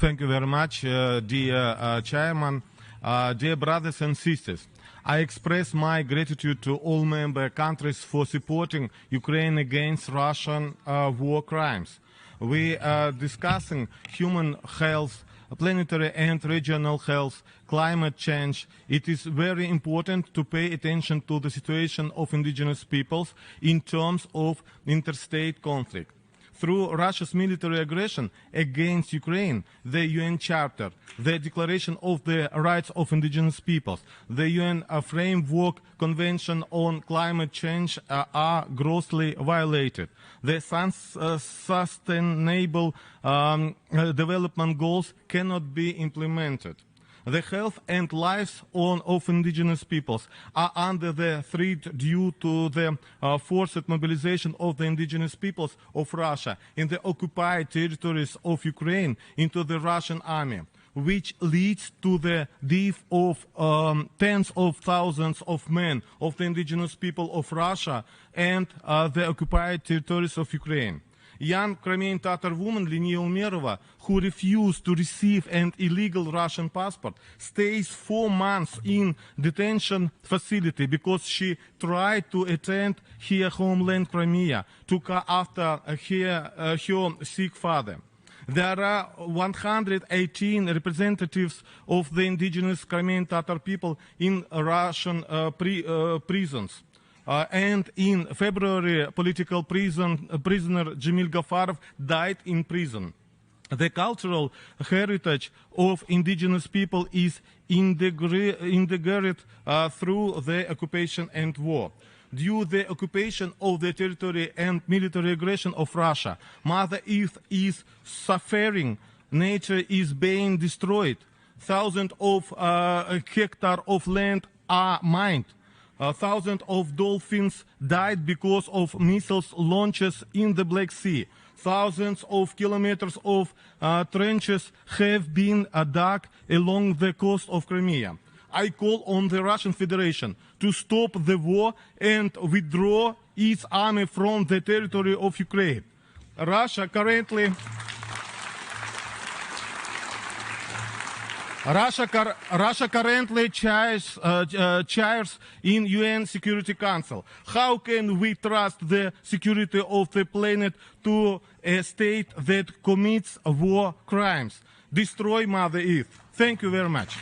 Thank you very much, dear Chairman, dear brothers and sisters. I express my gratitude to all member countries for supporting Ukraine against Russian war crimes. We are discussing human health, planetary and regional health, climate change. It is very important to pay attention to the situation of indigenous peoples in terms of interstate conflict. Through Russia's military aggression against Ukraine, the UN Charter, the Declaration of the Rights of Indigenous Peoples, the UN Framework Convention on Climate Change are grossly violated. The Sustainable Development Goals cannot be implemented. The health and lives of indigenous peoples are under the threat due to the forced mobilization of the indigenous peoples of Russia in the occupied territories of Ukraine into the Russian army, which leads to the death of tens of thousands of men of the indigenous people of Russia and the occupied territories of Ukraine. Young Crimean Tatar woman Linia Umerova, who refused to receive an illegal Russian passport, stays 4 months in detention facility because she tried to attend her homeland Crimea to look after her sick father. There are 118 representatives of the indigenous Crimean Tatar people in Russian prisons. And in February, political prisoner Jamil Gafarov died in prison. The cultural heritage of indigenous people is integrated through the occupation and war. Due to the occupation of the territory and military aggression of Russia, Mother Earth is suffering, nature is being destroyed, thousands of hectares of land are mined. Thousands of dolphins died because of missiles launches in the Black Sea. Thousands of kilometers of trenches have been dug along the coast of Crimea. I call on the Russian Federation to stop the war and withdraw its army from the territory of Ukraine. Russia currently chairs in UN Security Council. How can we trust the security of the planet to a state that commits war crimes? Destroy Mother Earth. Thank you very much.